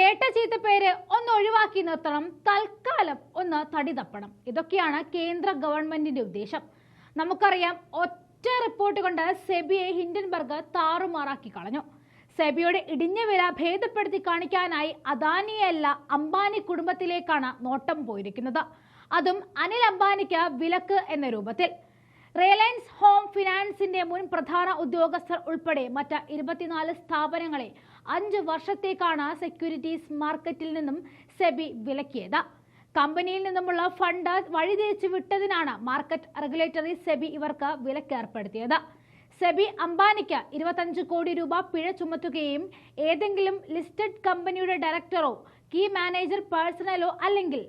കേട്ട ചീത്ത പേര് ഒന്ന് ഒഴിവാക്കി നിർത്തണം, തൽക്കാലം ഒന്ന് തടി തപ്പണം. ഇതൊക്കെയാണ് കേന്ദ്ര ഗവൺമെന്റിന്റെ ഉദ്ദേശം. നമുക്കറിയാം, ഒറ്റ റിപ്പോർട്ട് കൊണ്ട് സെബിയെ ഹിൻഡൻബർഗ് താറുമാറാക്കി കളഞ്ഞു. സെബിയുടെ ഇടിഞ്ഞ വില ഭേദപ്പെടുത്തി കാണിക്കാനായി അദാനിയല്ല അംബാനി കുടുംബത്തിലേക്കാണ് നോട്ടം പോയിരിക്കുന്നത്. അതും അനിൽ അംബാനിക്ക് വിലക്ക് എന്ന രൂപത്തിൽ. റിലയൻസ് ഹോം ഫിനാൻസിന്റെ മുൻ പ്രധാന ഉദ്യോഗസ്ഥർ ഉൾപ്പെടെ മറ്റ് 24 സ്ഥാപനങ്ങളെ 5 വർഷത്തേക്കാണ് സെക്യൂരിറ്റീസ് മാർക്കറ്റിൽ നിന്നും സെബി വിലക്കിയത്. കമ്പനിയിൽ നിന്നുമുള്ള ഫണ്ട് വഴിതിരിച്ചു വിട്ടതിനാണ് മാർക്കറ്റ് റെഗുലേറ്ററി സെബി ഇവർക്ക് വിലക്ക് ഏർപ്പെടുത്തിയത്. സെബി അംബാനിക്ക് 25 കോടി രൂപ പിഴ ചുമത്തുകയും ഏതെങ്കിലും ലിസ്റ്റഡ് കമ്പനിയുടെ ഡയറക്ടറോ കീ മാനേജർ പേഴ്സണലോ അല്ലെങ്കിൽ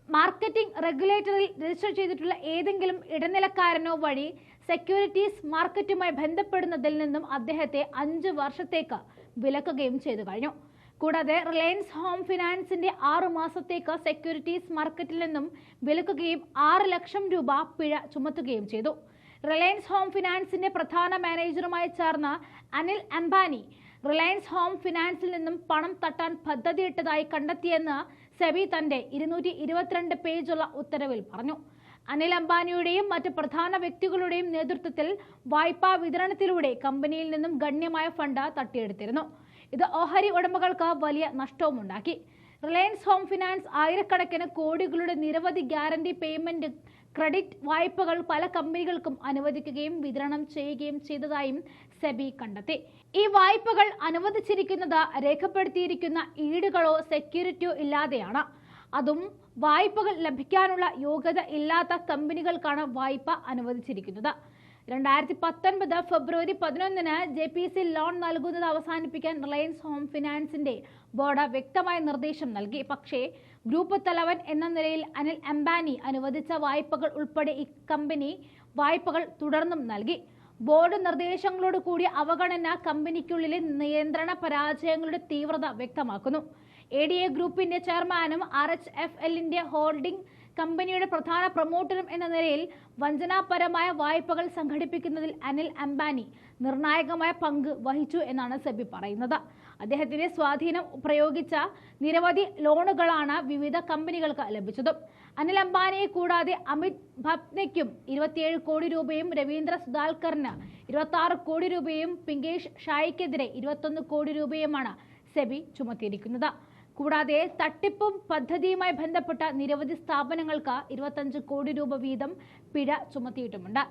മാർക്കറ്റിംഗ് റെഗുലേറ്ററിൽ രജിസ്റ്റർ ചെയ്തിട്ടുള്ള ഏതെങ്കിലും ഇടനിലക്കാരനോ വഴി സെക്യൂരിറ്റീസ് മാർക്കറ്റുമായി ബന്ധപ്പെടുന്നതിൽ നിന്നും അദ്ദേഹത്തെ 5 വർഷത്തേക്ക് വിലക്കുകയും ചെയ്തു കഴിഞ്ഞു. കൂടാതെ റിലയൻസ് ഹോം ഫിനാൻസിന്റെ 6 മാസത്തേക്ക് സെക്യൂരിറ്റീസ് മാർക്കറ്റിൽ നിന്നും വിലക്കുകയും 6 ലക്ഷം രൂപ പിഴ ചുമത്തുകയും ചെയ്തു. റിലയൻസ് ഹോം ഫിനാൻസിന്റെ പ്രധാന മാനേജറുമായി ചേർന്ന അനിൽ അംബാനി റിലയൻസ് ഹോം ഫിനാൻസിൽ നിന്നും പണം തട്ടാൻ പദ്ധതിയിട്ടതായി കണ്ടെത്തിയെന്ന് സെബി തന്റെ 222 പേജുള്ള ഉത്തരവിൽ പറഞ്ഞു. അനിൽ അംബാനിയുടെയും മറ്റ് പ്രധാന വ്യക്തികളുടെയും നേതൃത്വത്തിൽ വായ്പാ വിതരണത്തിലൂടെ കമ്പനിയിൽ നിന്നും ഗണ്യമായ ഫണ്ട് തട്ടിയെടുത്തിരുന്നു. ഇത് ഓഹരി ഉടമകൾക്ക് വലിയ നഷ്ടവുമുണ്ടാക്കി. റിലയൻസ് ഹോം ഫിനാൻസ് ആയിരക്കണക്കിന് കോടികളുടെ നിരവധി ഗ്യാരണ്ടി പേയ്മെന്റ് ക്രെഡിറ്റ് വായ്പകൾ പല കമ്പനികൾക്കും അനുവദിക്കുകയും വിതരണം ചെയ്യുകയും ചെയ്തതായും സെബി കണ്ടെത്തി. ഈ വായ്പകൾ അനുവദിച്ചിരിക്കുന്നത് രേഖപ്പെടുത്തിയിരിക്കുന്ന ഈടുകളോ സെക്യൂരിറ്റിയോ ഇല്ലാതെയാണ്. അതും വായ്പകൾ ലഭിക്കാനുള്ള യോഗ്യത ഇല്ലാത്ത കമ്പനികൾക്കാണ് വായ്പ അനുവദിച്ചിരിക്കുന്നത്. 2019 ഫെബ്രുവരി 11 JPC ലോൺ നൽകുന്നത് അവസാനിപ്പിക്കാൻ റിലയൻസ് ഹോം ഫിനാൻസിന്റെ ബോർഡ് വ്യക്തമായ നിർദ്ദേശം നൽകി. പക്ഷേ ഗ്രൂപ്പ് തലവൻ എന്ന നിലയിൽ അനിൽ അംബാനി അനുവദിച്ച വായ്പകൾ ഉൾപ്പെടെ ഈ കമ്പനി വായ്പകൾ തുടർന്നും നൽകി. ബോർഡ് നിർദ്ദേശങ്ങളോട് കൂടിയ അവഗണന കമ്പനിക്കുള്ളിലെ നിയന്ത്രണ പരാജയങ്ങളുടെ തീവ്രത വ്യക്തമാക്കുന്നു. ADA ഗ്രൂപ്പിന്റെ ചെയർമാനും RHFLന്റെ ഹോൾഡിംഗ് കമ്പനിയുടെ പ്രധാന പ്രൊമോട്ടറും എന്ന നിലയിൽ വഞ്ചനാപരമായ വായ്പകൾ സംഘടിപ്പിക്കുന്നതിൽ അനിൽ അംബാനി നിർണായകമായ പങ്ക് വഹിച്ചു എന്നാണ് സെബി പറയുന്നത്. അദ്ദേഹത്തിന്റെ സ്വാധീനം പ്രയോഗിച്ച നിരവധി ലോണുകളാണ് വിവിധ കമ്പനികൾക്ക് ലഭിച്ചതും. അനിൽ അംബാനിയെ കൂടാതെ അമിത് ഭപ്നയ്ക്കും 27 കോടി രൂപയും രവീന്ദ്ര സുധാൽക്കറിന് 26 കോടി രൂപയും പിങ്കേഷ് ഷായ്ക്കെതിരെ 21 കോടി രൂപയുമാണ് സെബി ചുമത്തിയിരിക്കുന്നത്. കൂടാതെ തട്ടിപ്പും പദ്ധതിയുമായി ബന്ധപ്പെട്ട നിരവധി സ്ഥാപനങ്ങൾക്ക് 25 കോടി രൂപ വീതം പിഴ ചുമത്തിയിട്ടുമുണ്ട്.